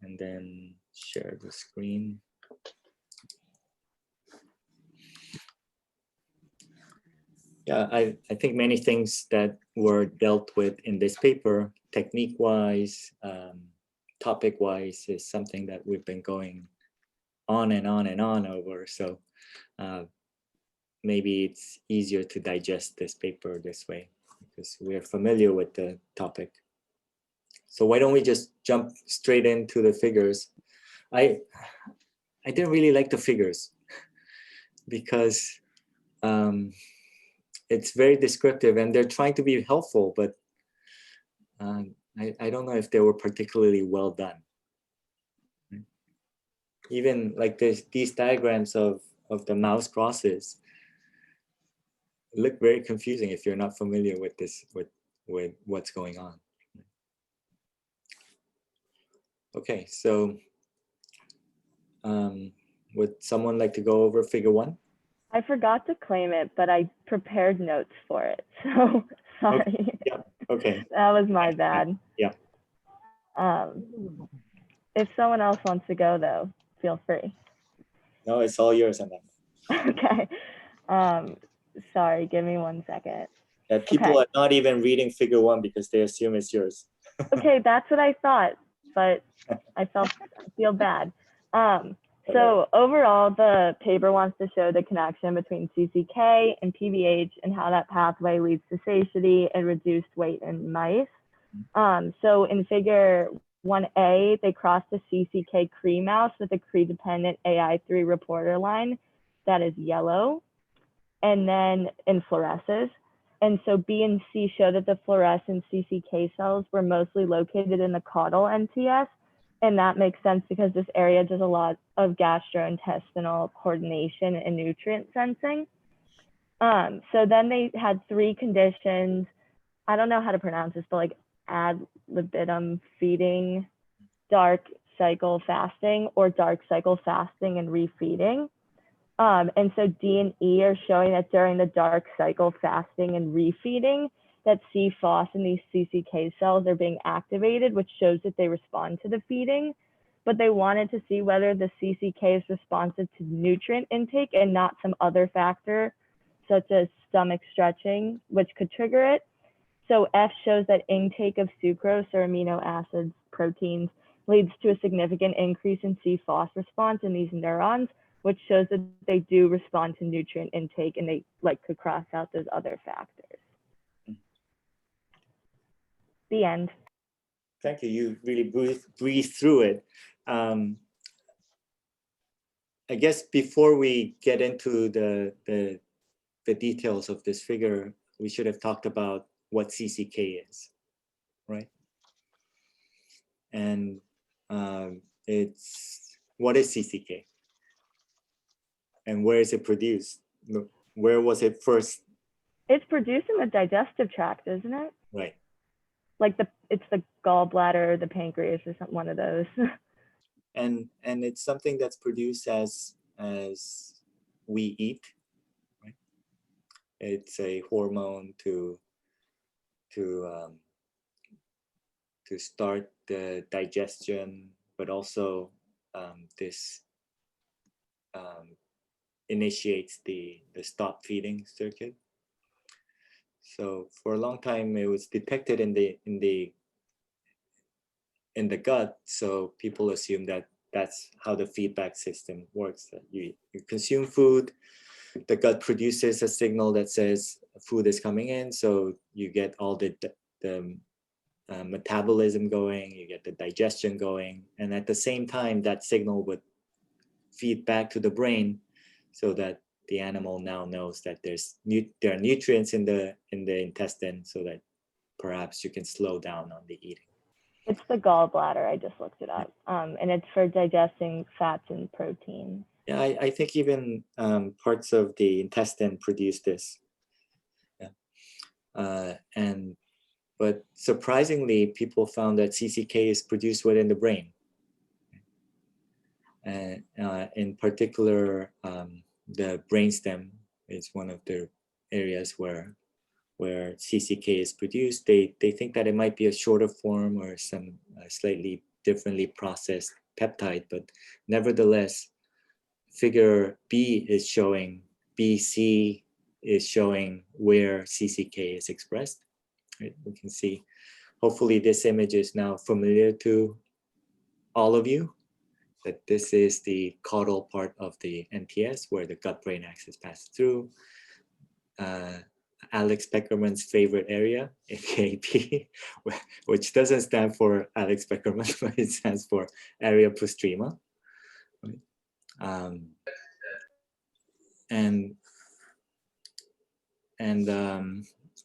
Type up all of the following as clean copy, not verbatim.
and then share the screen. Yeah, I think many things that were dealt with in this paper, technique-wise, topic-wise, is something that we've been going on and on and on over. So maybe it's easier to digest this paper this way because we're familiar with the topic. So why don't we just jump straight into the figures? I didn't really like the figures because it's very descriptive and they're trying to be helpful, but I don't know if they were particularly well done. Even like these diagrams of the mouse crosses look very confusing if you're not familiar with this, with what's going on. Okay, so would someone like to go over figure 1? I forgot to claim it, but I prepared notes for it. So sorry. Okay. Yeah. Okay. That was my bad. Yeah. If someone else wants to go though, feel free. No, it's all yours, Amanda. Okay. Sorry, give me 1 second. That people are not even reading figure 1 because they assume it's yours. Okay, that's what I thought, but I feel bad. So overall, the paper wants to show the connection between CCK and PBH and how that pathway leads to satiety and reduced weight in mice. So in figure 1A, they crossed a CCK Cree mouse with a Cree-dependent AI3 reporter line that is yellow, and then in fluoresces. And so B and C show that the fluorescent CCK cells were mostly located in the caudal NTS. And that makes sense because this area does a lot of gastrointestinal coordination and nutrient sensing. So then they had 3 conditions. I don't know how to pronounce this, but like ad libitum feeding, dark cycle fasting, or dark cycle fasting and refeeding. And so D and E are showing that during the dark cycle fasting and refeeding, that CFOS and these CCK cells are being activated, which shows that they respond to the feeding. But they wanted to see whether the CCK is responsive to nutrient intake and not some other factor, such as stomach stretching, which could trigger it. So F shows that intake of sucrose or amino acids, proteins, leads to a significant increase in CFOS response in these neurons, which shows that they do respond to nutrient intake and they could cross out those other factors. The end. Thank you. You really breathed through it. I guess before we get into the details of this figure, we should have talked about what CCK is, right? And what is CCK? And where is it produced? Where was it first? It's produced in the digestive tract, isn't it? Right. Like it's the gallbladder, the pancreas, or something, one of those. And it's something that's produced as we eat, right? It's a hormone to start the digestion, but also this initiates the stop feeding circuit. So for a long time, it was detected in the gut. So people assume that that's how the feedback system works. That you consume food, the gut produces a signal that says food is coming in. So you get all the metabolism going, you get the digestion going, and at the same time, that signal would feed back to the brain, so that the animal now knows that there are nutrients in the intestine, so that perhaps you can slow down on the eating. It's the gallbladder. I just looked it up, and it's for digesting fats and proteins. Yeah, I think even parts of the intestine produce this. Yeah. But surprisingly, people found that CCK is produced within the brain. And in particular, the brainstem is one of the areas where CCK is produced. They think that it might be a shorter form or some slightly differently processed peptide, but nevertheless, figure B is showing, BC is showing where CCK is expressed. Right? We can see, hopefully this image is now familiar to all of you, that this is the caudal part of the NTS where the gut-brain axis passes through. Alex Beckerman's favorite area, AKP, which doesn't stand for Alex Beckerman, but it stands for area postrema. Right?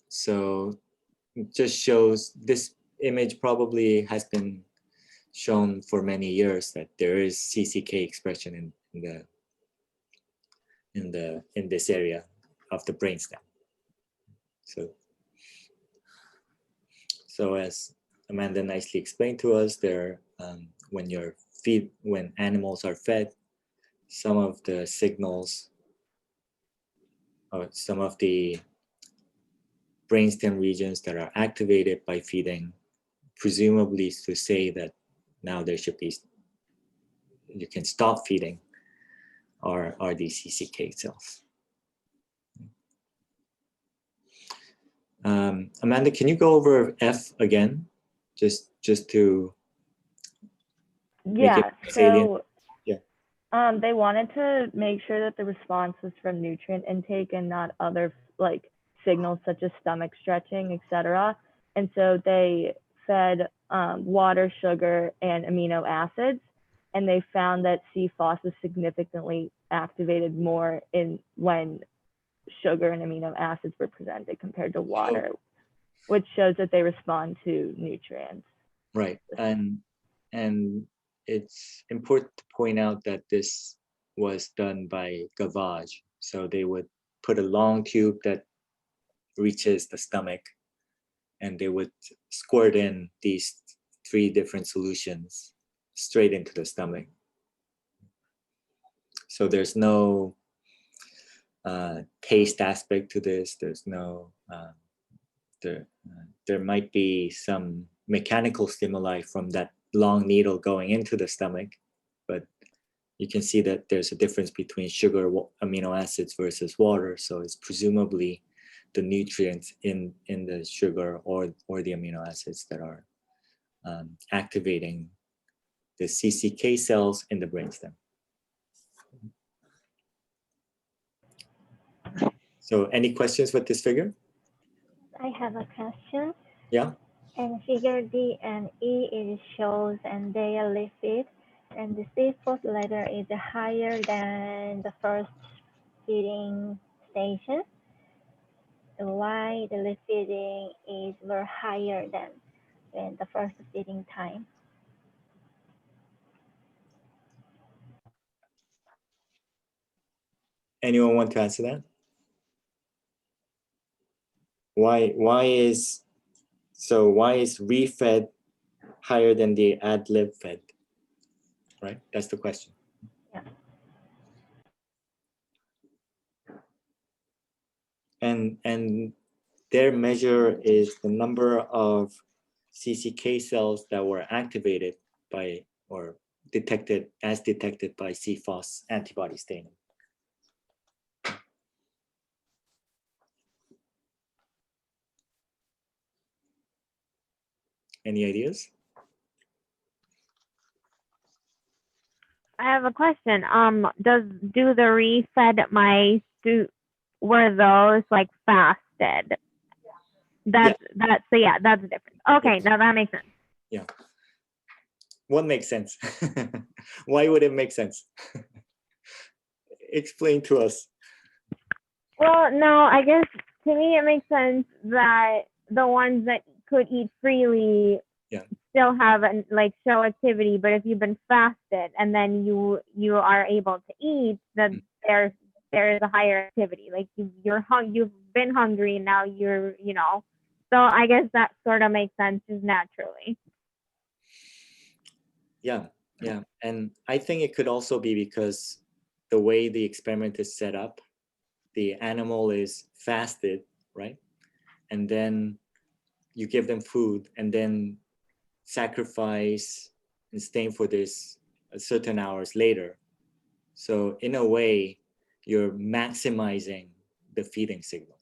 So it just shows, this image probably has been shown for many years that there is CCK expression in this area of the brainstem. So as Amanda nicely explained to us, there when animals are fed, some of the signals or some of the brainstem regions that are activated by feeding, presumably to say that now there should be, you can stop feeding, are these CCK cells. Amanda, can you go over F again, just to make it salient? So they wanted to make sure that the response was from nutrient intake and not other like signals such as stomach stretching, etc. And so they fed water, sugar, and amino acids, and they found that CFOS is significantly activated more when sugar and amino acids were presented compared to water, which shows that they respond to nutrients. Right, and it's important to point out that this was done by gavage. So they would put a long tube that reaches the stomach, and they would squirt in these 3 different solutions straight into the stomach. So there's no taste aspect to this. There's no, there might be some mechanical stimuli from that long needle going into the stomach, but you can see that there's a difference between sugar, amino acids versus water. So it's presumably the nutrients in the sugar or the amino acids that are activating the CCK cells in the brainstem. So any questions with this figure? I have a question. Yeah. And figure D and E, it shows and they are lipid, and the C4 letter is higher than the first feeding station. Why the lip feeding is more higher than the first feeding time? Anyone want to answer that? Why is refed higher than the ad lib fed? Right, that's the question. Yeah. And their measure is the number of CCK cells that were activated by or detected by CFOS antibody staining. Any ideas? I have a question. Do the refed mice were those like fasted? That's different. Okay, Yes. now that makes sense. Yeah. What makes sense? Why would it make sense? Explain to us. Well, no, I guess to me it makes sense that the ones that could eat freely still have show activity, but if you've been fasted and then you are able to eat, then there is a higher activity. Like you've been hungry, now you're so I guess that sort of makes sense just naturally. Yeah, and I think it could also be because the way the experiment is set up, the animal is fasted, right? And then you give them food and then sacrifice and staying for this a certain hours later. So in a way, you're maximizing the feeding signal.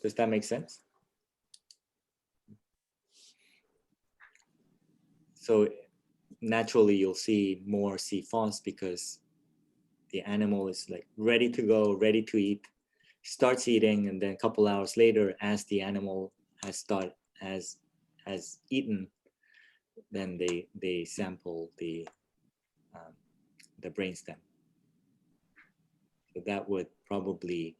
Does that make sense? So naturally you'll see more CFOS because the animal is like ready to go, ready to eat, starts eating, and then a couple hours later, as the animal has eaten, then they sample the brainstem. So that would probably,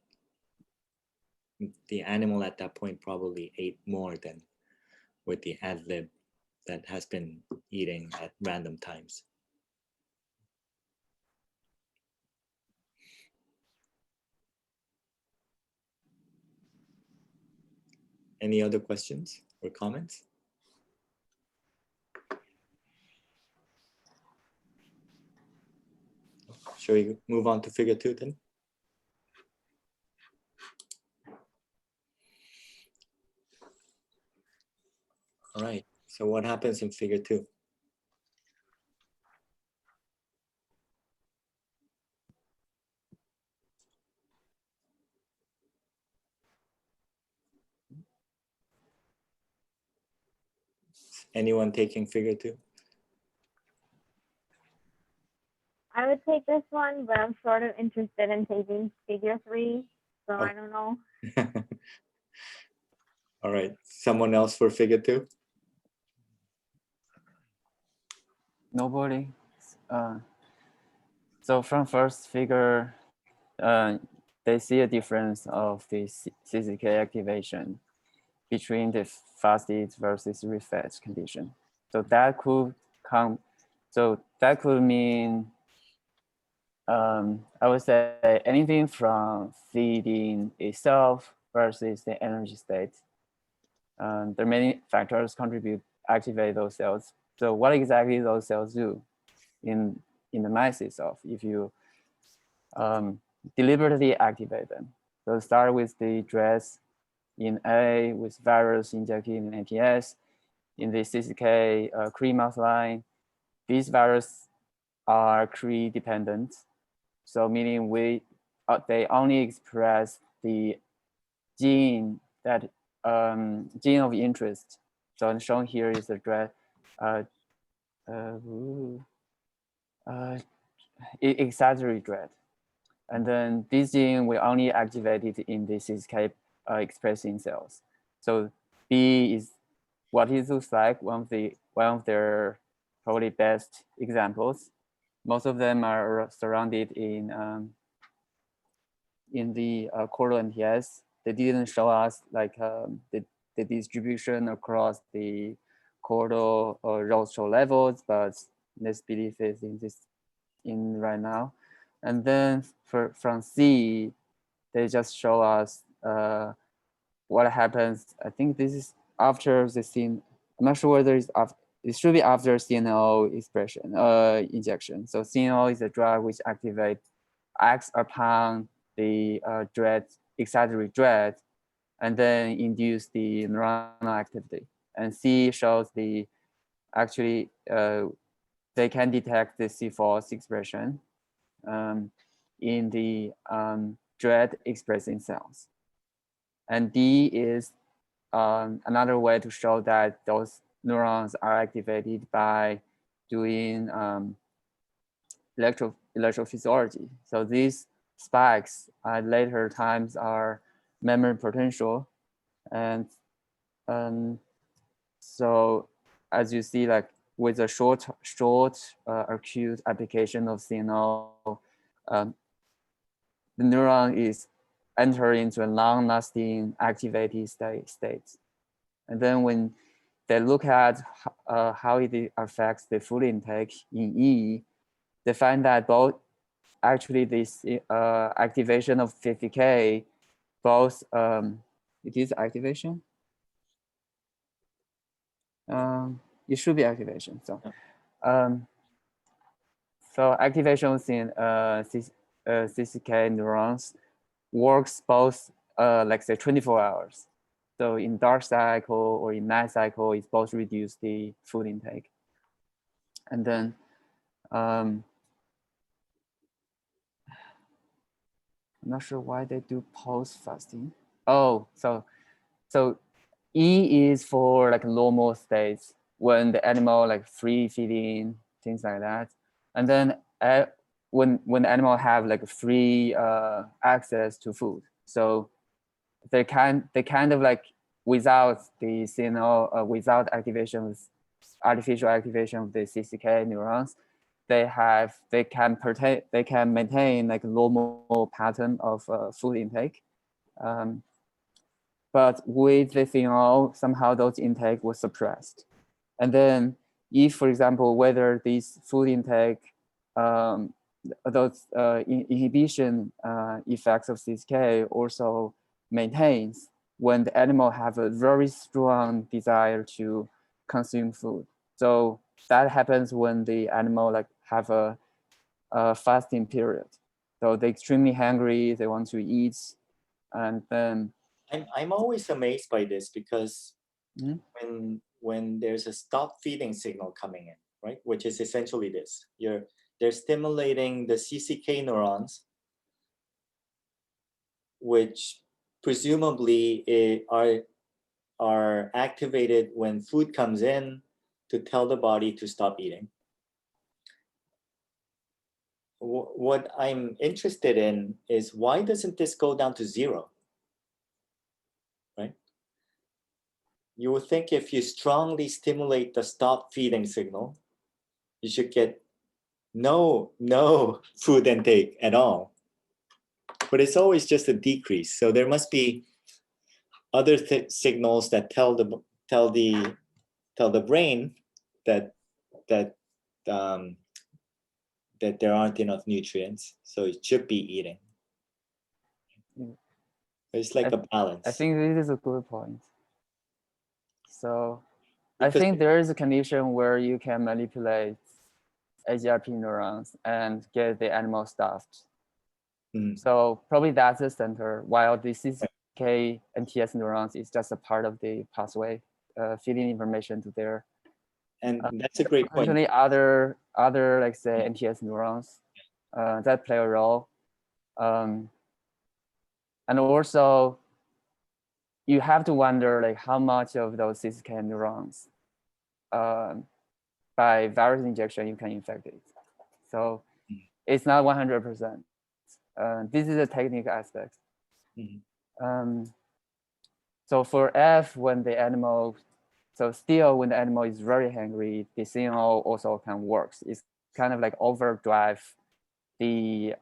the animal at that point probably ate more than with the ad lib that has been eating at random times. Any other questions or comments? Shall we move on to figure 2 then? All right, so what happens in figure 2? Anyone taking figure 2? I would take this one, but I'm sort of interested in taking figure 3, so Oh. I don't know. All right, someone else for figure 2? Nobody. So from first figure, they see a difference of the CCK activation between the fasted versus refed condition. So that could mean, I would say anything from feeding itself versus the energy state. There are many factors activate those cells. So what exactly those cells do in the mice itself, if you deliberately activate them. So start with the DRESS in A with virus injected in APS. In the CCK Cree mouse line, these viruses are Cree dependent. So meaning they only express the gene that gene of interest. So shown here is the DRESS excitatory dread. And then this gene will only activate it in the CCK expressing cells. So B is what it looks like, one of their probably best examples. Most of them are surrounded in the chordal MPS. They didn't show us like the distribution across the chordal or rostral levels, but let's believe it's in right now. And then from C, they just show us what happens. I think this is after the scene. I'm not sure whether it's after. It should be after CNO expression injection. So CNO is a drug which acts upon the excitatory dread, and then induce the neuronal activity. And C shows actually they can detect the C4 expression in the dread expressing cells. And D is another way to show that those neurons are activated by doing electrophysiology. So these spikes at later times are memory potential. And so as you see, like with a short acute application of CNO, the neuron is entering into a long-lasting activated state. And then when they look at how it affects the food intake in E, they find that both actually this activation of 50K, both it is activation. It should be activation. So, so activation in CCK neurons works both, like say 24 hours. So in dark cycle or in night cycle, it both reduce the food intake. And then I'm not sure why they do post fasting. Oh, so E is for like normal states when the animal like free feeding, things like that. And then when the animal have like free access to food, so they kind of like without the signal, without artificial activation of the CCK neurons, they can maintain like a normal pattern of food intake. But with the phenol, somehow those intake was suppressed. And then if, for example, whether these food intake, those inhibition effects of CCK also maintains when the animal have a very strong desire to consume food. So that happens when the animal like have a fasting period. So they're extremely hungry, they want to eat, and then I'm always amazed by this because Mhm. when there's a stop feeding signal coming in, right, which is essentially this, they're stimulating the CCK neurons, which presumably are activated when food comes in to tell the body to stop eating. What I'm interested in is why doesn't this go down to 0? Right? You would think if you strongly stimulate the stop feeding signal, you should get no food intake at all. But it's always just a decrease. So there must be other signals that tell the brain that that there aren't enough nutrients, so it should be eating. It's like a balance. I think this is a good point. So Because I think there is a condition where you can manipulate AGRP neurons and get the animal stuffed. So probably that's the center, while the CCK and TS neurons is just a part of the pathway, feeding information to there. And that's a great point. Actually, other like say NTS neurons that play a role. And also, you have to wonder like how much of those CCK neurons by virus injection you can infect it. So it's not 100%. This is a technical aspect. So for F, when the animal, so still when the animal is very hungry, the signal also can work. It's kind of like overdrive the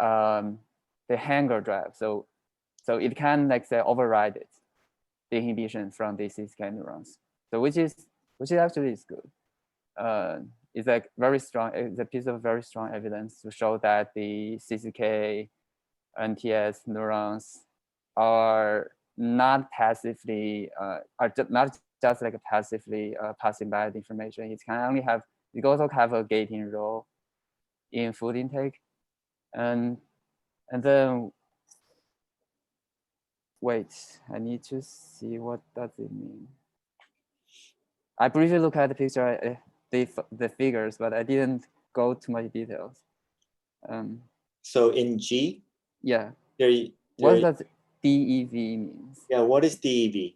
hunger drive. So it can like say override it, the inhibition from the CCK neurons. So which is actually is good. It's like very strong. It's a piece of very strong evidence to show that the CCK and TS neurons are not passively not just like passively passing by the information. It can only have, it also have a gating role in food intake. And then wait, I need to see what does it mean. I briefly look at the picture, the figures, but I didn't go too much details. So in G, yeah, what does DEV means? Yeah, what is DEV?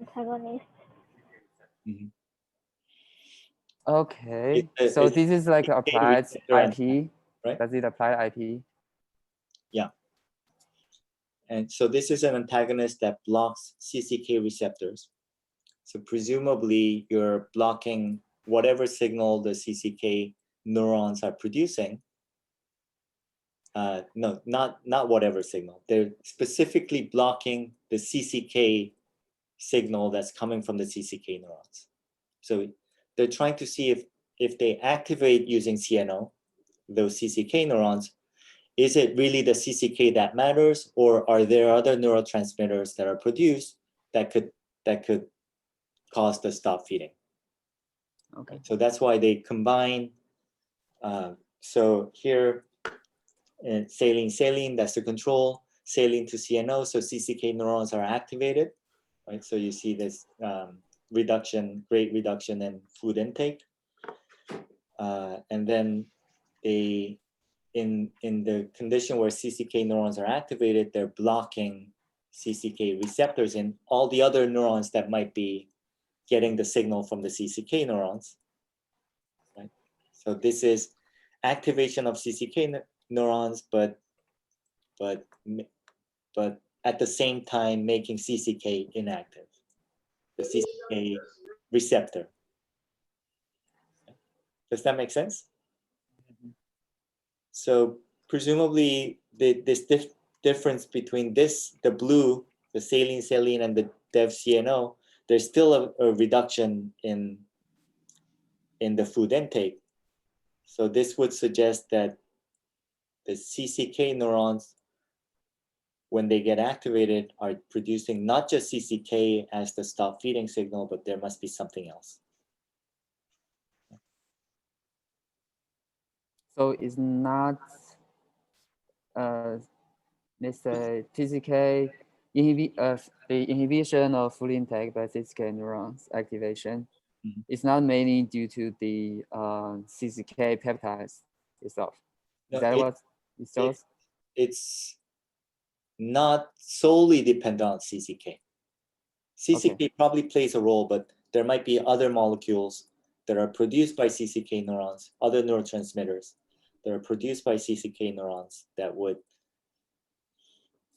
Antagonist. Okay, so this is like applied IP, right? Does it apply IP? Yeah. And so this is an antagonist that blocks CCK receptors. So presumably you're blocking whatever signal the CCK neurons are producing. No, not whatever signal. They're specifically blocking the CCK signal that's coming from the CCK neurons. So they're trying to see if they activate using CNO, those CCK neurons, is it really the CCK that matters, or are there other neurotransmitters that are produced that could cause the stop feeding? Okay. So that's why they combine. So here, saline, that's the control. saline to CNO, so CCK neurons are activated, right? So you see this great reduction in food intake. And then in the condition where CCK neurons are activated, they're blocking CCK receptors in all the other neurons that might be getting the signal from the CCK neurons. Right? So this is activation of CCK neurons, but at the same time making CCK inactive, the CCK receptor. Does that make sense? So presumably this difference between the blue, the saline, and the DEV-CNO, there's still a reduction in the food intake. So this would suggest that the CCK neurons, when they get activated, are producing not just CCK as the stop feeding signal, but there must be something else. So it's not, let's say, TCK, the inhibition of food intake by CCK neurons activation. It's not mainly due to the CCK peptides itself. Is that what it shows? It's not solely dependent on CCK. CCK probably plays a role, but there might be other molecules that are produced by CCK neurons, other neurotransmitters that are produced by CCK neurons that would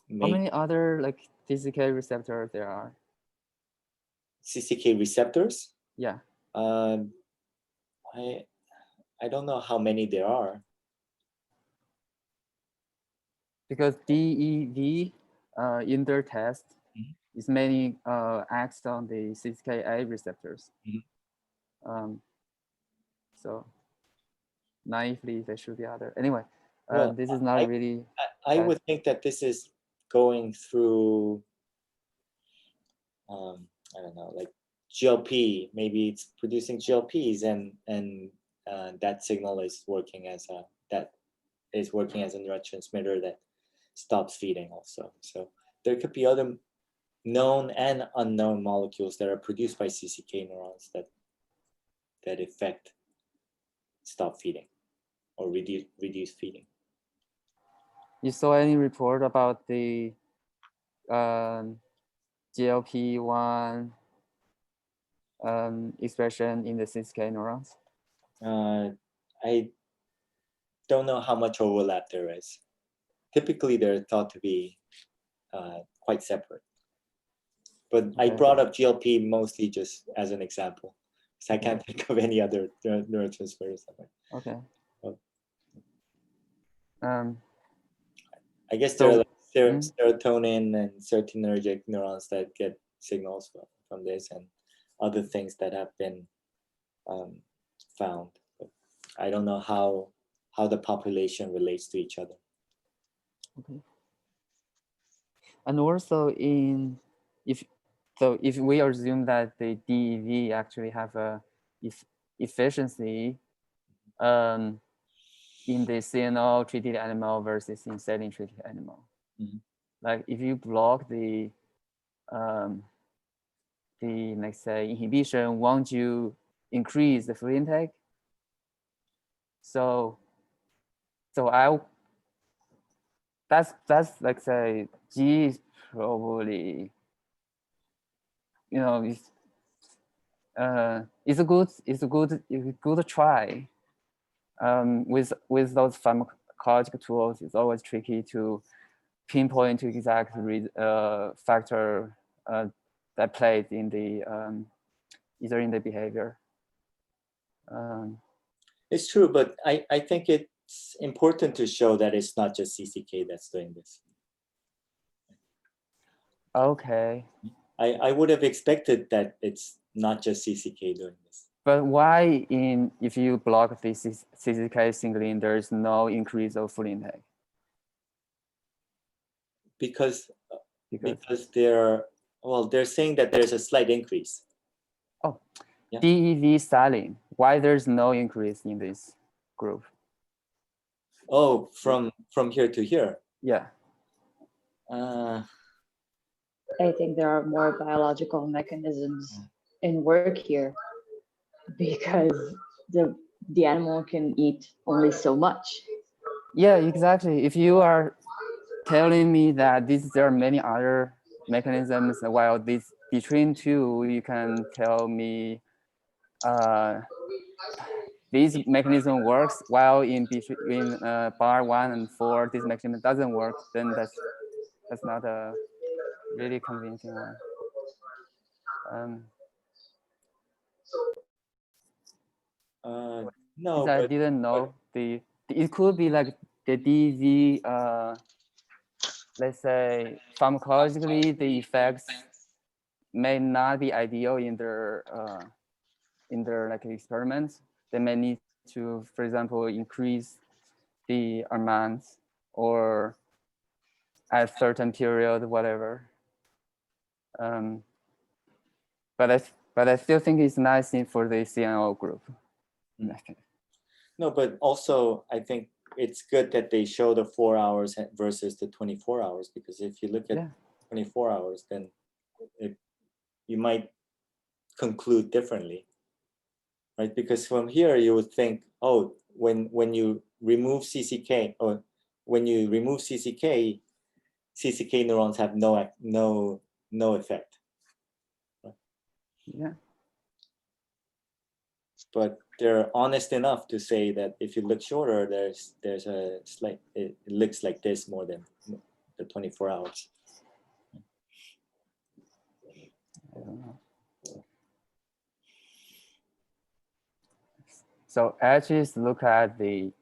make... How many other like CCK receptors there are? CCK receptors? Yeah. I don't know how many there are. Because DEV in their test is mainly acts on the CCK8 receptors. So naively, there should be other. Anyway, Well, this is not really. I would think that this is going through, I don't know, like GLP. Maybe it's producing GLPs, and that signal is working as a neurotransmitter that stops feeding also. So there could be other known and unknown molecules that are produced by CCK neurons that affect stop feeding or reduce feeding. You saw any report about the GLP-1 expression in the CCK neurons? I don't know how much overlap there is. Typically, they're thought to be quite separate. But I brought up GLP mostly just as an example, because I can't think of any other neurotransmitters. Okay. I guess there are like serotonin and serotonergic neurons that get signals from this, and other things that have been found. But I don't know how the population relates to each other. Okay. And also if we assume that the DEV actually have a efficiency in the CNO treated animal versus in saline treated animal. Like if you block the let's say inhibition, won't you increase the food intake? So that's like say G is probably, you know, it's a good try. With those pharmacological tools, it's always tricky to pinpoint to exact factor that plays in the either in the behavior. It's true, but I think it's important to show that it's not just CCK that's doing this. Okay. I would have expected that it's not just CCK doing this. But why if you block the CCK signaling, there is no increase of food intake? Because they're saying that there's a slight increase. Oh, yeah. DEV saline. Why there's no increase in this group? Oh, from here to here. Yeah. Uh, I think there are more biological mechanisms in work here because the animal can eat only so much. Yeah, exactly. If you are telling me that there are many other mechanisms, while this between two, you can tell me this mechanism works, while in between bar 1 and 4, this mechanism doesn't work, then that's not a really convincing one. no, I but didn't know it could be like the DV, let's say pharmacologically, the effects may not be ideal in their like experiments. They may need to, for example, increase the amount or at a certain period, whatever. But I still think it's nice for the CNO group. No, but also I think it's good that they show the 4 hours versus the 24 hours, because if you look at 24 hours, then you might conclude differently, right? Because from here you would think, oh, when you remove CCK, or when you remove CCK neurons have no effect. Yeah. But they're honest enough to say that if you look shorter, there's a slight, it looks like this more than the 24 hours. I don't know. So edges look at the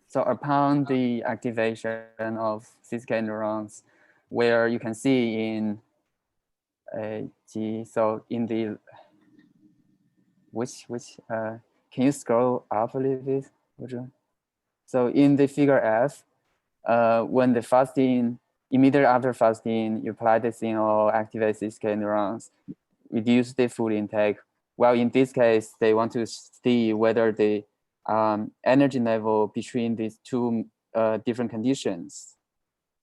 so upon the activation of CCK neurons, where you can see in so in the can you scroll up a little bit, Roger? So in the figure F, when the fasting, immediately after fasting, you apply the signal, activate CCK neurons, reduce the food intake. Well, in this case, they want to see whether the energy level between these two different conditions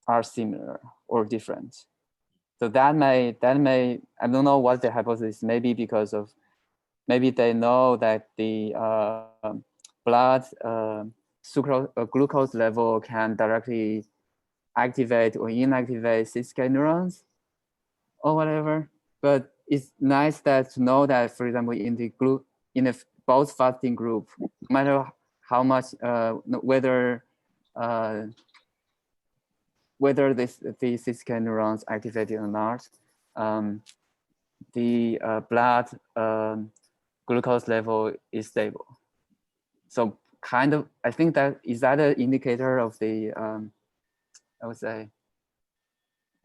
are similar or different. So that may, I don't know what the hypothesis may be, because of maybe they know that the blood glucose level can directly activate or inactivate CCK neurons or whatever. But it's nice that to know that, for example, in the both fasting group, no matter how much whether the CCK neurons activated or not, the blood glucose level is stable. So kind of, I think that is that an indicator of the I would say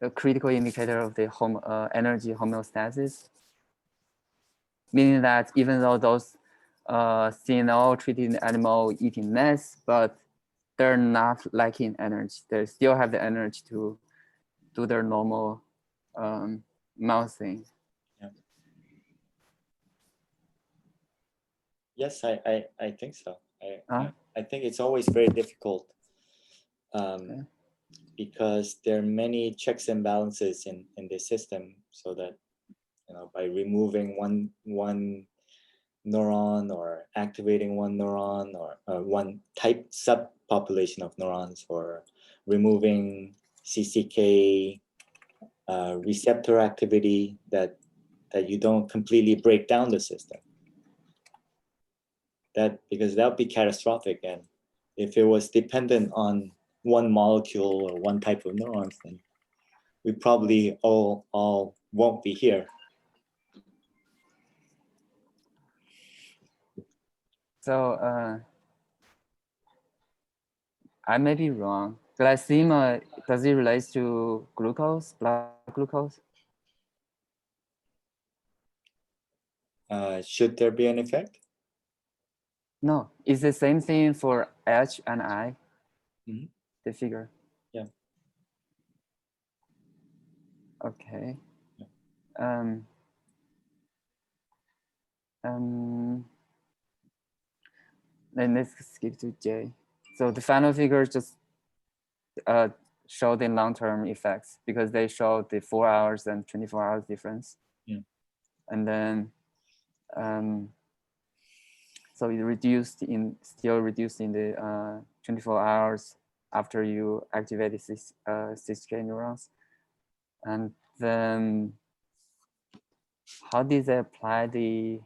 a critical indicator of the energy homeostasis, meaning that even though those CNO treated animal eating less, but they're not lacking energy. They still have the energy to do their normal mouthing. Yeah. Yes, I think so. I think it's always very difficult because there are many checks and balances in the system, so that by removing one neuron or activating one neuron or one type subpopulation of neurons, or removing CCK receptor activity, that you don't completely break down the system. Because that would be catastrophic, and if it was dependent on one molecule or one type of neurons, then we probably all won't be here. So I may be wrong. Glycemia, does it relate to glucose, blood glucose? Should there be an effect? No, it's the same thing for H and I, the figure. Yeah. Okay. Yeah. Then let's skip to J. So the final figure just show the long-term effects because they show the 4 hours and 24 hours difference. Yeah. And then, so it still reduced in the 24 hours after you activated 6K neurons. And then how did they apply the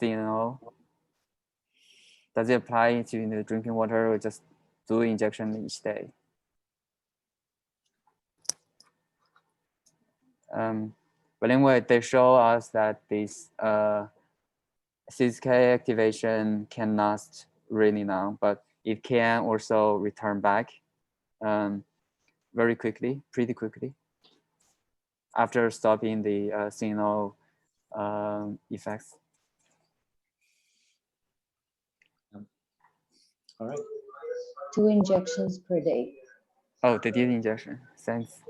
CNO? Does it apply into the drinking water or just do injection each day? But anyway, they show us that this 6K activation can last really long, but it can also return back very quickly, pretty quickly, after stopping the CNO effects. All right. 2 injections per day. Oh, they did injection. Thanks.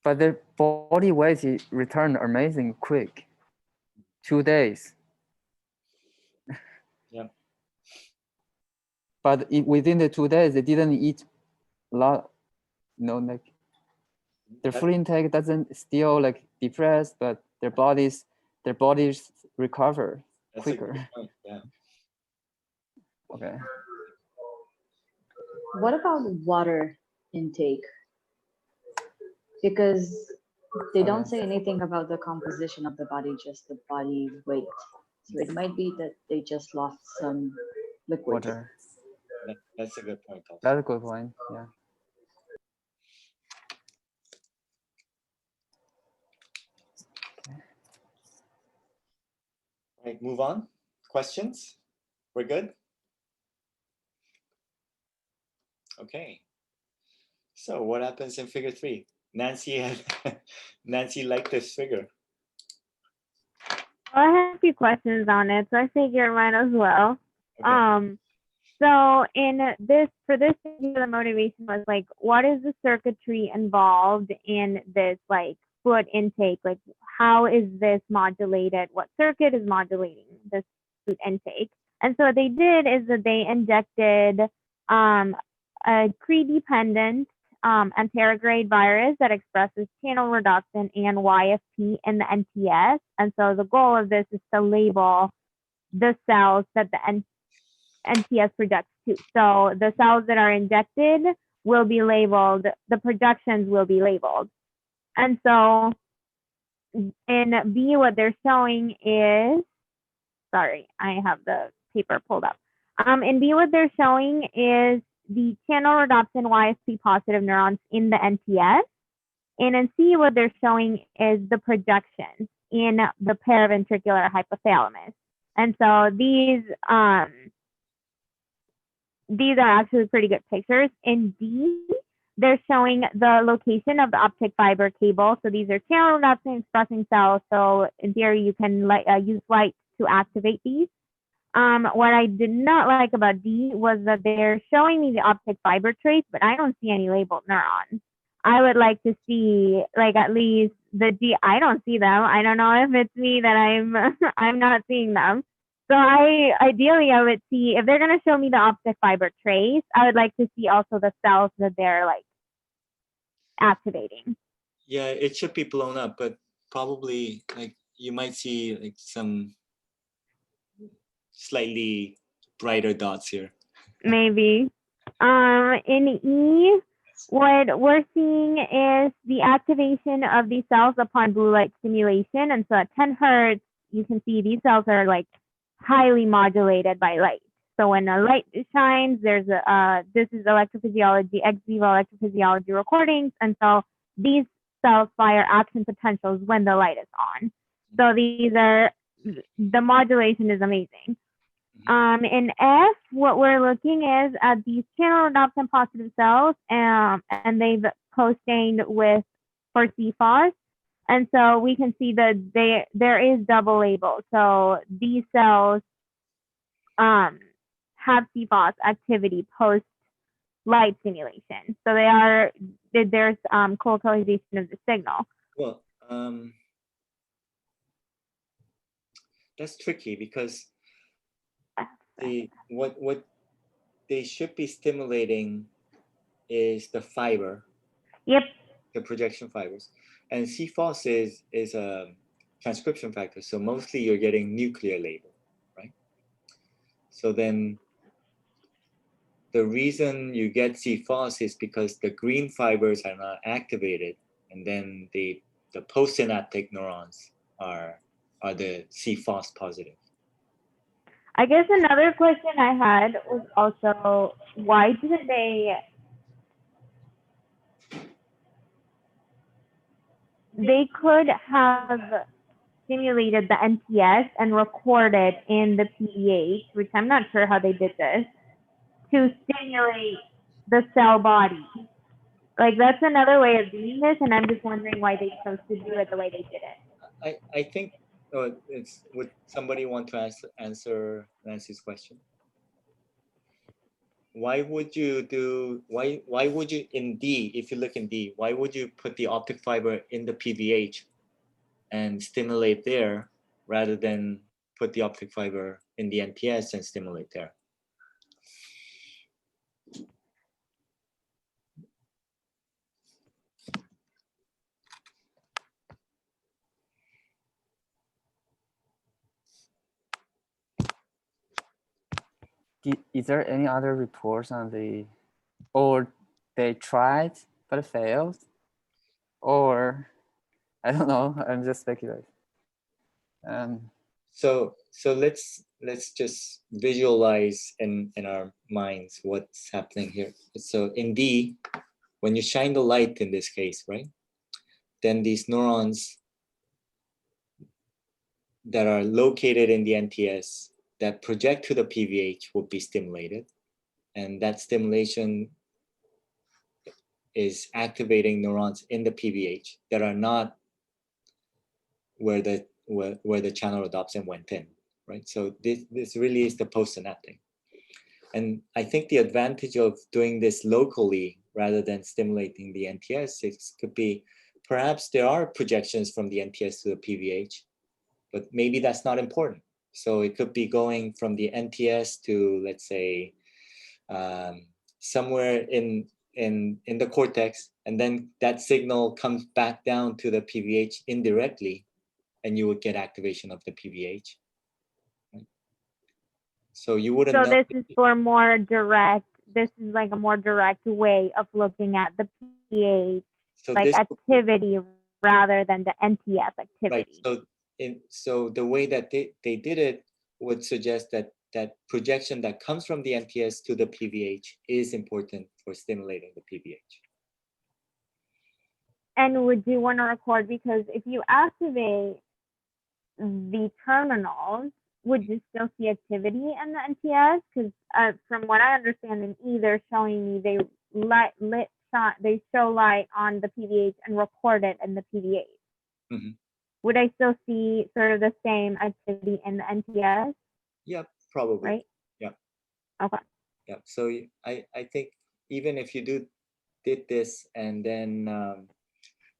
But their body weight returned amazing quick. 2 days. Yeah. But within the 2 days, they didn't eat a lot. Like their food intake doesn't still like depressed, but their bodies recover quicker. A good point. Yeah. Okay. What about water intake? Because they don't say anything about the composition of the body, just the body weight. So it might be that they just lost some liquid. Water. That's a good point also. That's a good point. Yeah. Right, move on. Questions? We're good? Okay. So what happens in figure 3? Nancy liked this figure. I have a few questions on it, so I figure mine as well. Okay. So for this video, the motivation was like, what is the circuitry involved in this like food intake? Like, how is this modulated? What circuit is modulating this food intake? And so what they did is that they injected a Cre-dependent anterograde virus that expresses channel rhodopsin and YFP in the NTS. And so the goal of this is to label the cells that the NTS projects to. So the cells that are injected will be labeled, the projections will be labeled. And so in B, what they're showing is, sorry, I have the paper pulled up. In B, what they're showing is the channel rhodopsin YFP positive neurons in the NTS. And in C, what they're showing is the projections in the paraventricular hypothalamus. And so these are actually pretty good pictures. In D, they're showing the location of the optic fiber cable. So these are channel rhodopsin expressing cells. So in theory, you can use light to activate these. What I did not like about D was that they're showing me the optic fiber trace, but I don't see any labeled neurons. I would like to see like at least the D. I don't see them. I don't know if it's me that I'm not seeing them. So ideally I would see, if they're gonna show me the optic fiber trace, I would like to see also the cells that they're like activating. Yeah, it should be blown up, but probably like you might see like some slightly brighter dots here. Maybe. In E, what we're seeing is the activation of these cells upon blue light stimulation. And so at 10 hertz, you can see these cells are like highly modulated by light. So when a light shines, there's this is electrophysiology, ex vivo electrophysiology recordings. And so these cells fire action potentials when the light is on. So the modulation is amazing. In F, what we're looking is at these channel rhodopsin positive cells, and they've co-stained with for CFOS. And so we can see that there is double label. So these cells have CFOS activity post light stimulation. So there's co-localization of the signal. Well, that's tricky because what they should be stimulating is the fiber, Yep. the projection fibers, and CFOS is a transcription factor. So mostly you're getting nuclear label, right? So then the reason you get CFOS is because the green fibers are not activated, and then the postsynaptic neurons are the CFOS positive. I guess another question I had was also why did they could have simulated the NTS and recorded in the PDH, which I'm not sure how they did this, to stimulate the cell body. Like that's another way of doing this, and I'm just wondering why they chose to do it the way they did it. I think would somebody want to answer Nancy's question? Why would you in D, if you look in D, why would you put the optic fiber in the PVH and stimulate there rather than put the optic fiber in the NTS and stimulate there? Is there any other reports on the, or they tried but failed, or I don't know, I'm just speculating. So let's just visualize in our minds what's happening here. So in D, when you shine the light in this case, right, then these neurons that are located in the NTS that project to the PVH will be stimulated, and that stimulation is activating neurons in the PVH that are not where the channel rhodopsin went in, right? So this really is the postsynaptic. And I think the advantage of doing this locally rather than stimulating the NTS could be perhaps there are projections from the NTS to the PVH, but maybe that's not important. So it could be going from the NTS to, let's say, somewhere in the cortex, and then that signal comes back down to the PVH indirectly, and you would get activation of the PVH. Right? So you wouldn't know. So this is for more direct, this is like a more direct way of looking at the PVH, so like activity rather than the NTS activity. Right. So the way that they did it would suggest that projection that comes from the NTS to the PVH is important for stimulating the PVH. And would you want to record, because if you activate the terminals, would you still see activity in the NTS? Because from what I understand in E, they're showing me they show light on the PVH and record it in the PVH. Mm-hmm. Would I still see sort of the same activity in the NTS? Yeah, probably. Right? Yeah. Okay. Yeah. So I think even if you did this and then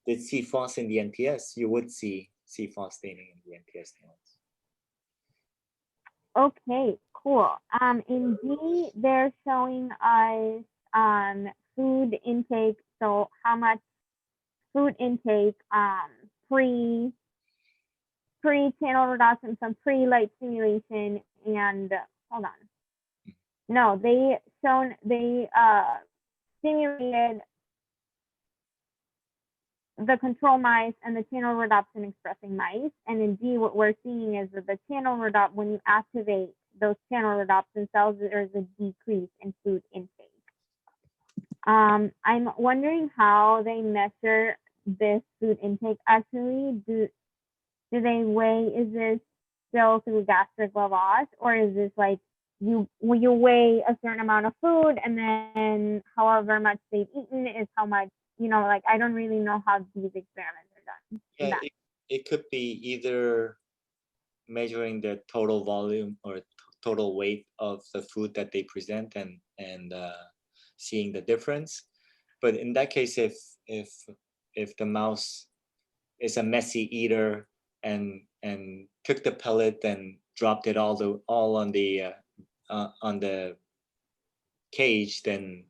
did CFOS in the NTS, you would see CFOS staining in the NTS neurons. Okay, cool. In D, they're showing us food intake. So how much food intake pre channel rhodopsin, some pre-light stimulation, and hold on. No, they stimulated the control mice and the channel rhodopsin expressing mice. And in D, what we're seeing is that the channel rhodopsin, when you activate those channel rhodopsin cells, there's a decrease in food intake. I'm wondering how they measure this food intake. Actually, do they weigh, is this still through gastric lavage, or is this like you weigh a certain amount of food and then however much they've eaten is how much, like I don't really know how these experiments are done. Yeah, it could be either measuring the total volume or total weight of the food that they present and seeing the difference. But in that case, if the mouse is a messy eater and took the pellet and dropped it all on the cage, then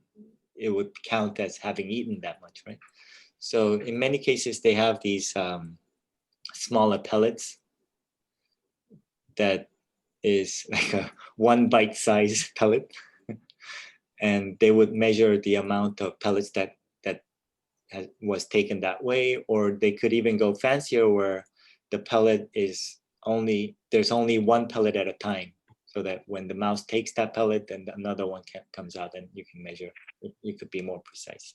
it would count as having eaten that much, right? So in many cases, they have these smaller pellets that is like a 1 bite size pellet. And they would measure the amount of pellets that was taken that way, or they could even go fancier where the pellet is there's only 1 pellet at a time, so that when the mouse takes that pellet, then another one comes out, and you can measure. You could be more precise.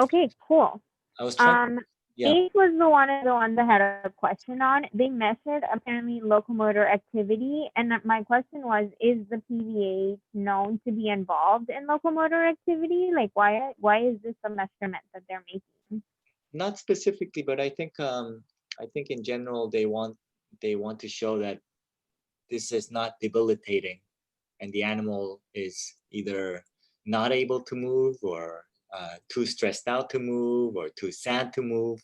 Okay, cool. I was trying. Yeah. 8 was the one that had a question on. They measured apparently locomotor activity, and my question was: is the PVH known to be involved in locomotor activity? Like, why is this a measurement that they're making? Not specifically, but I think in general they want to show that this is not debilitating, and the animal is either not able to move, or too stressed out to move, or too sad to move,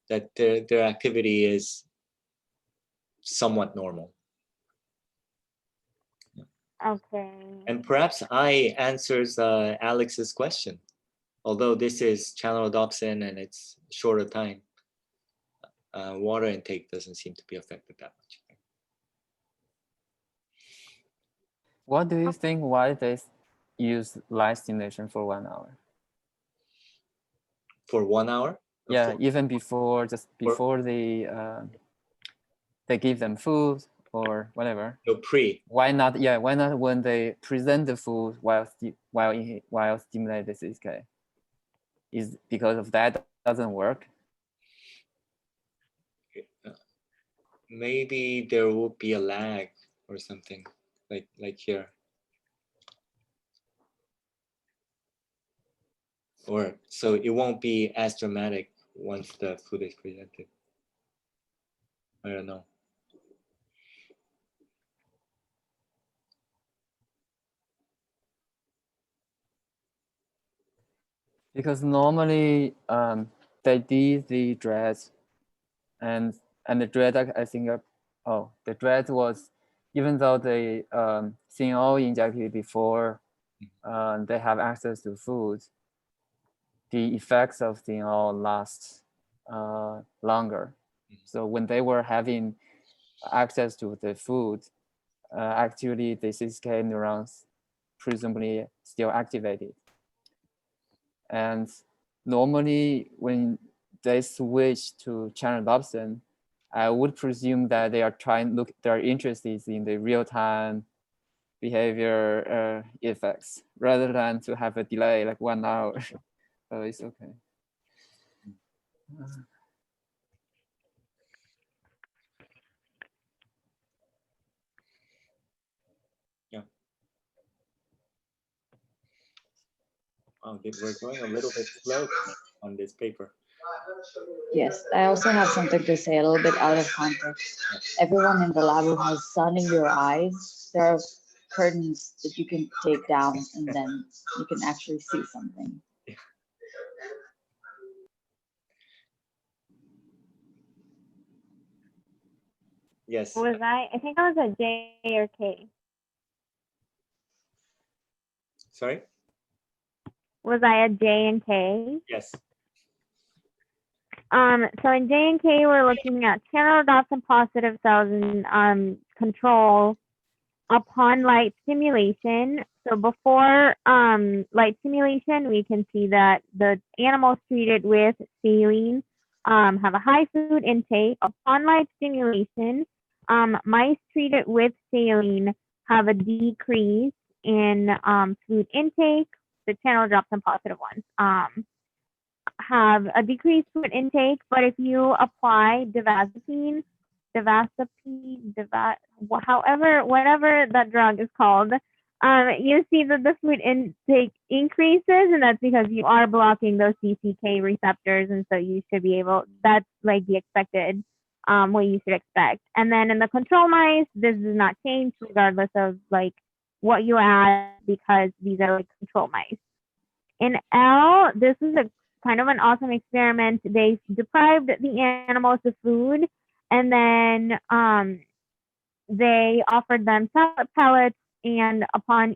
that their activity is somewhat normal. Okay. And perhaps I answers Alex's question. Although this is channelrhodopsin and it's shorter time, water intake doesn't seem to be affected that much. What do you think? Why they use light stimulation for 1 hour? For 1 hour? Yeah, even before they give them food or whatever. No, pre. Why not? Yeah, why not when they present the food while stimulate the CCK? Is because of that doesn't work? Maybe there will be a lag or something like here. Or so it won't be as dramatic once the food is presented. I don't know. Because normally they did the dread, and the dread, I think the dread was, even though they thin oil injected before they have access to food, the effects of thin oil last longer. So when they were having access to the food, actually the CCK neurons presumably still activated. And normally when they switch to channelrhodopsin, I would presume that they are they're interested in the real-time behavior effects rather than to have a delay like 1 hour. So it's okay. Yeah. Wow, we're going a little bit slow on this paper. Yes, I also have something to say a little bit out of context. Everyone in the lab who has sun in your eyes, there are curtains that you can take down and then you can actually see something. Yes. I think I was at J or K. Sorry? Was I at J and K? Yes. So in J and K, we're looking at channelrhodopsin positive cells and control upon light stimulation. So before light stimulation, we can see that the animals treated with saline have a high food intake. Upon light stimulation, mice treated with saline have a decrease in food intake. The channelrhodopsin positive ones have a decreased food intake, but if you apply devastapine, whatever that drug is called, you see that the food intake increases, and that's because you are blocking those CCK receptors, and so you should be able, that's like the expected, what you should expect. And then in the control mice, this does not change regardless of like what you add, because these are like control mice. In L, this is a kind of an awesome experiment. They deprived the animals of food, and then they offered them salad pellets and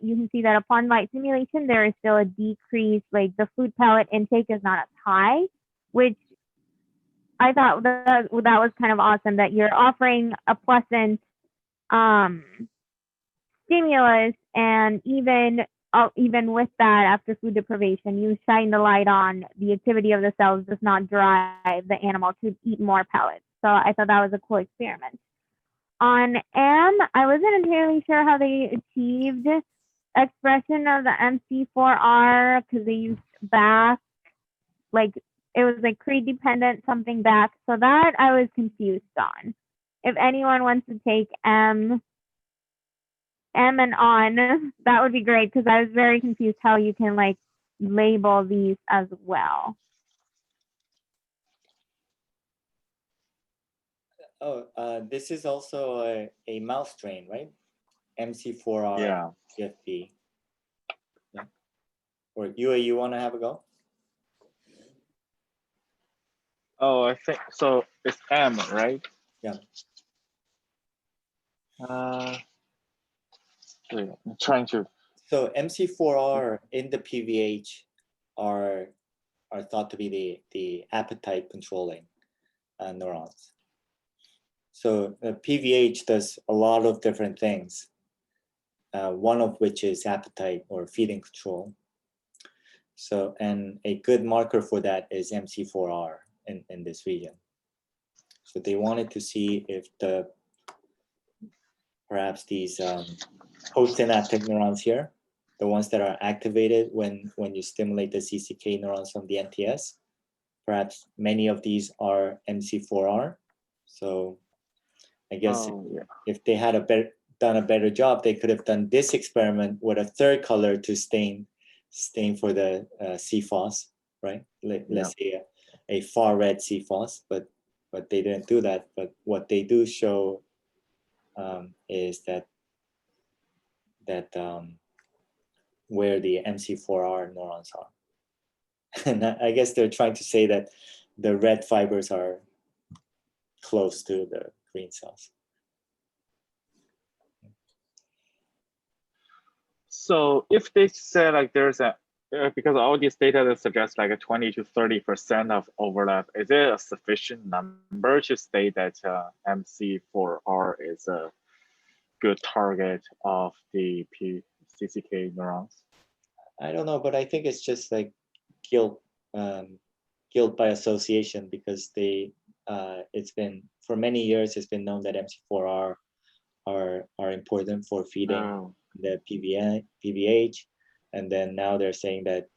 you can see that upon light simulation, there is still a decrease, like the food pellet intake is not as high, which I thought that was kind of awesome, that you're offering a pleasant stimulus, and even with that, after food deprivation, you shine the light on the activity of the cells does not drive the animal to eat more pellets. So I thought that was a cool experiment. On M, I wasn't entirely sure how they achieved expression of the MC4R, because they used back, like it was like creed-dependent something back. So that I was confused on. If anyone wants to take M and on, that would be great, because I was very confused how you can like label these as well. Oh, this is also a mouse strain, right? MC4R Yeah. GFP. Yeah. Or you want to have a go? Oh, I think so. It's M, right? Yeah. Wait, I'm trying to. So MC4R in the PVH are thought to be the appetite controlling neurons. So PVH does a lot of different things, one of which is appetite or feeding control. So, and a good marker for that is MC4R in this region. So they wanted to see if perhaps these postsynaptic neurons here, the ones that are activated when you stimulate the CCK neurons from the NTS, perhaps many of these are MC4R. So I guess if they had done a better job, they could have done this experiment with a third color to stain for the CFOS, right? Let's say a far red CFOS, but they didn't do that. But what they do show is that where the MC4R neurons are. And I guess they're trying to say that the red fibers are close to the green cells. So if they say like there's because all these data that suggests like a 20 to 30% of overlap, is it a sufficient number to state that MC4R is a good target of the CCK neurons? I don't know, but I think it's just like guilt by association, because it's been for many years it's been known that MC4R are important for feeding the PVH, and then now they're saying that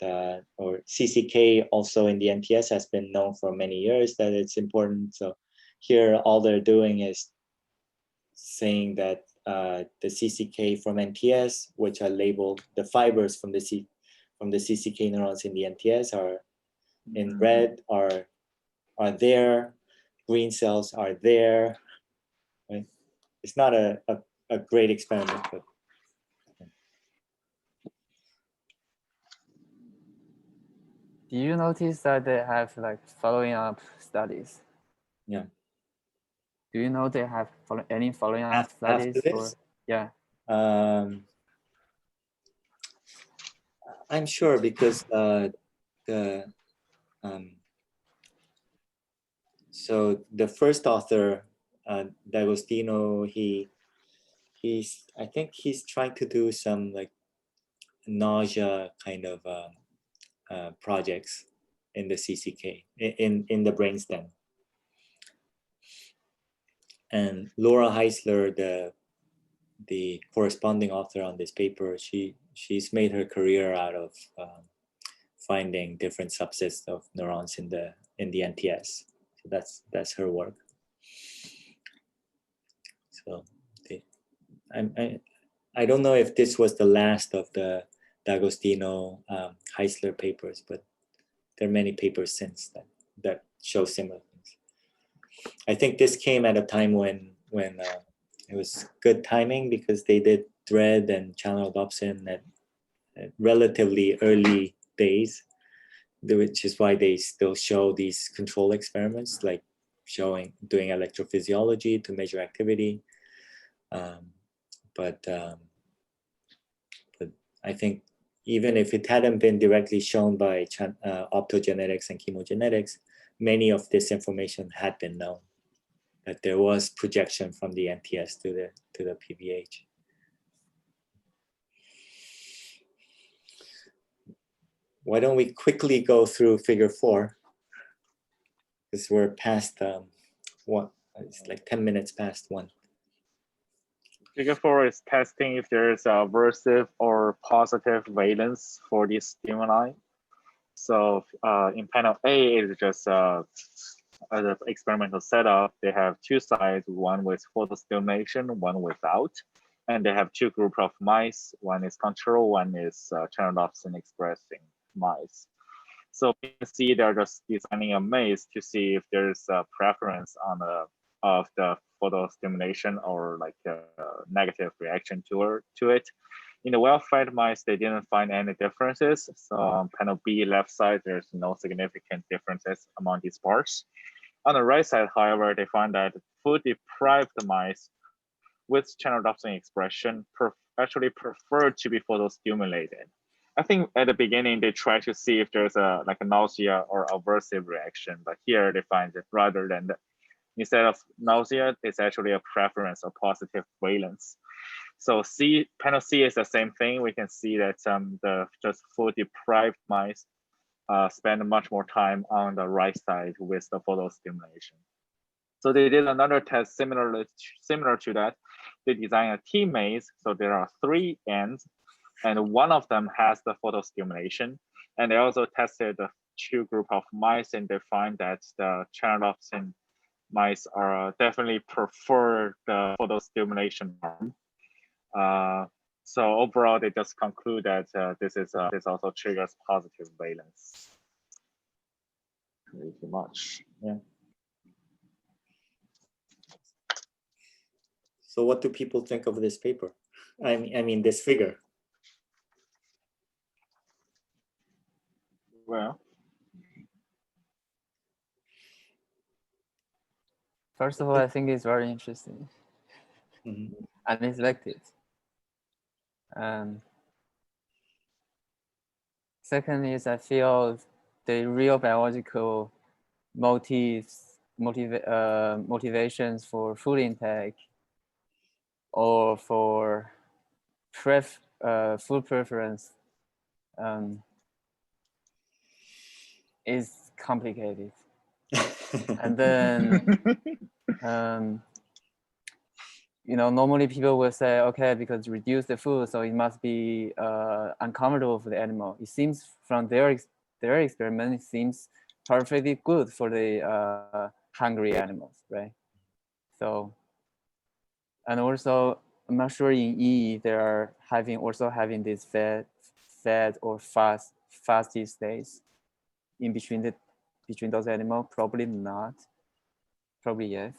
or CCK also in the NTS has been known for many years that it's important. So here all they're doing is saying that the CCK from NTS, which are labeled the fibers from the CCK neurons in the NTS are in red, are there, green cells are there. Right? It's not a great experiment, but Do you notice that they have like following up studies? Yeah. Do you know they have any following up studies? After this? Yeah. I'm sure, because so the first author, D'Agostino, I think he's trying to do some like nausea kind of projects in the CCK in the brainstem. And Laura Heisler, the corresponding author on this paper, she's made her career out of finding different subsets of neurons in the NTS. So that's her work. So I don't know if this was the last of the D'Agostino Heisler papers, but there are many papers since that show similar things. I think this came at a time when it was good timing, because they did DREAD and channelrhodopsin at relatively early days, which is why they still show these control experiments, like doing electrophysiology to measure activity. But I think even if it hadn't been directly shown by optogenetics and chemogenetics, many of this information had been known, that there was projection from the NTS to the PBH. Why don't we quickly go through figure 4? Because we're past one. It's like 10 minutes past 1. Figure 4 is testing if there is a aversive or positive valence for this stimuli. So in panel A, it is just the experimental setup. They have 2 sides, one with photostimulation, one without. And they have 2 groups of mice. One is control, one is channelopsin expressing mice. So you can see they're just designing a maze to see if there's a preference on of the photostimulation or like a negative reaction to it. In the well-fed mice, they didn't find any differences. So on panel B left side, there's no significant differences among these parts. On the right side, however, they found that food-deprived mice with channelopsin expression actually prefer to be photostimulated. I think at the beginning, they try to see if there's a nausea or aversive reaction, but here they find that rather than instead of nausea, it's actually a preference or positive valence. So panel C is the same thing. We can see that the just food deprived mice spend much more time on the right side with the photostimulation. So they did another test similar to that. They designed a T maze. So there are 3 ends, and one of them has the photostimulation. And they also tested the 2 group of mice, and they find that the channelopsin mice are definitely prefer the photostimulation arm. So overall, they just conclude that this also triggers positive valence. Pretty much, yeah. So what do people think of this paper? I mean this figure. Well, First of all, I think it's very interesting. Mm-hmm. Unexpected. Second is I feel the real biological motivations for food intake or for food preference is complicated. And then normally people will say, okay, because reduce the food, so it must be uncomfortable for the animal. It seems from their experiment, it seems perfectly good for the hungry animals, right? So, and also, I'm not sure in E they are also having this fed or fasted states in between those animals. Probably not. Probably yes.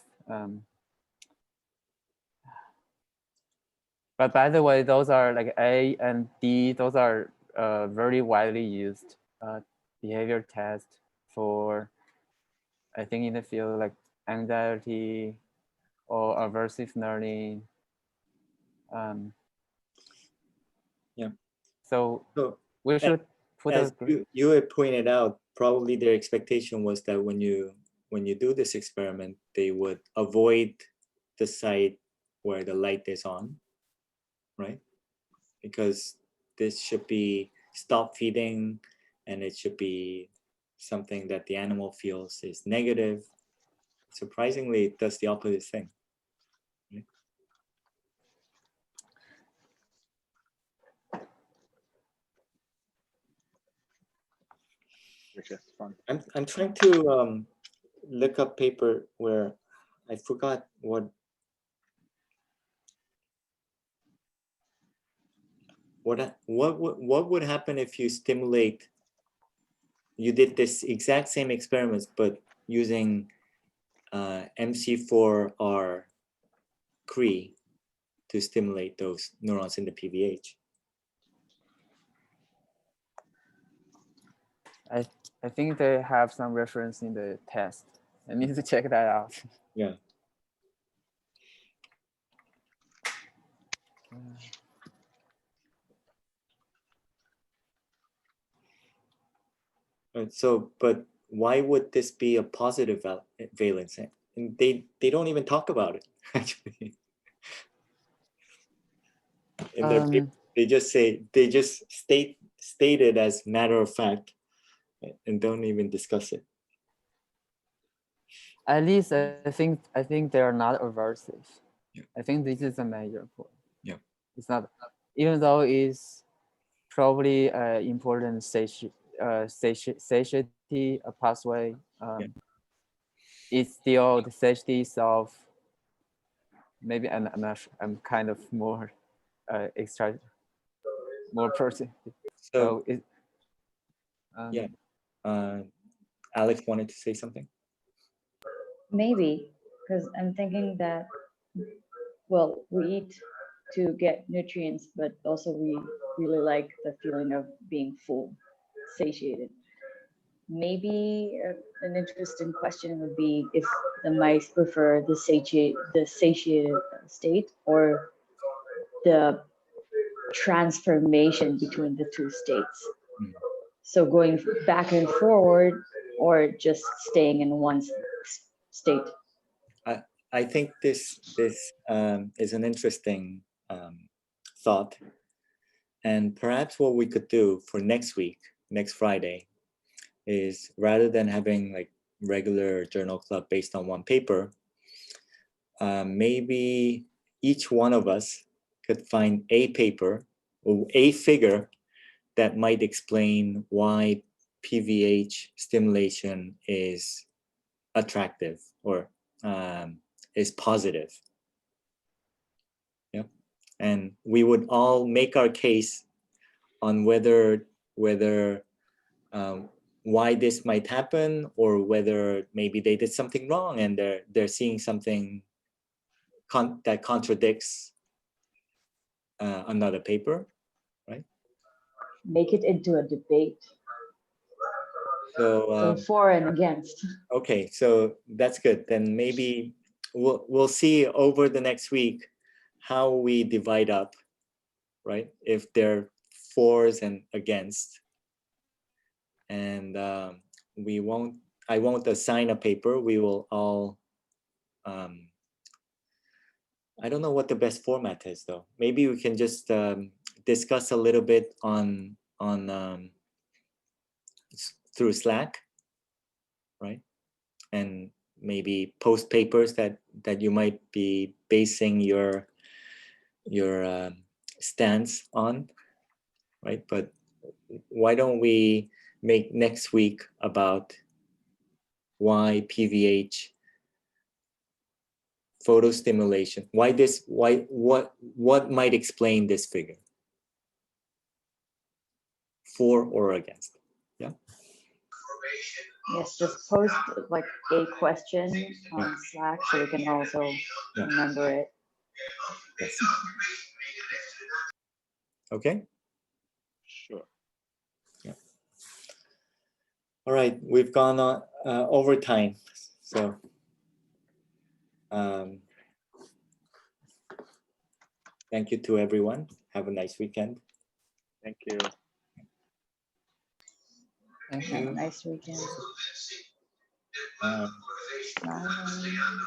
But by the way, those are like A and D. Those are very widely used behavior tests for, I think, in the field like anxiety or aversive learning. Yeah. So we should put as you had pointed out, probably their expectation was that when you do this experiment, they would avoid the site where the light is on, right? Because this should be stop feeding, and it should be something that the animal feels is negative. Surprisingly, it does the opposite thing. Right? Which is fun. I'm trying to look up paper where I forgot what would happen if you did this exact same experiments but using MC4R Cree to stimulate those neurons in the PVH. I think they have some reference in the test. I need to check that out. Yeah. Right, so, but why would this be a positive valence? And they don't even talk about it actually. In their paper, they just say state it as matter of fact, and don't even discuss it. At least I think they are not aversive. Yeah. I think this is a major point. Yeah. It's not, even though it's probably important satiety pathway. Yeah. It's still the satiety of, maybe I'm not sure, I'm kind of more more person. So it. yeah, Alex wanted to say something. Maybe, because I'm thinking that, well, we eat to get nutrients, but also we really like the feeling of being full, satiated. Maybe an interesting question would be if the mice prefer the satiated state or the transformation between the two states. Mm. So going back and forward or just staying in one state. I think this is an interesting thought, and perhaps what we could do for next week, next Friday, is rather than having like regular journal club based on one paper, maybe each one of us could find a paper or a figure that might explain why PVH stimulation is attractive or is positive. Yeah, and we would all make our case on whether why this might happen, or whether maybe they did something wrong and they're seeing something that contradicts another paper, right? Make it into a debate. So for and against. Okay, so that's good. Then maybe we'll see over the next week how we divide up, right? If they're fors and against, and I won't assign a paper. We will all. I don't know what the best format is though. Maybe we can just discuss a little bit on through Slack, right? And maybe post papers that you might be basing your stance on, right? But why don't we make next week about why PVH photostimulation, what might explain this figure, for or against? Yeah. Yes, just post like a question on Slack so we can also remember it. Yes. Okay. Sure. Yeah. All right, we've gone on over time, so thank you to everyone. Have a nice weekend. Thank you. Thank Have you. a nice weekend. Bye. Bye.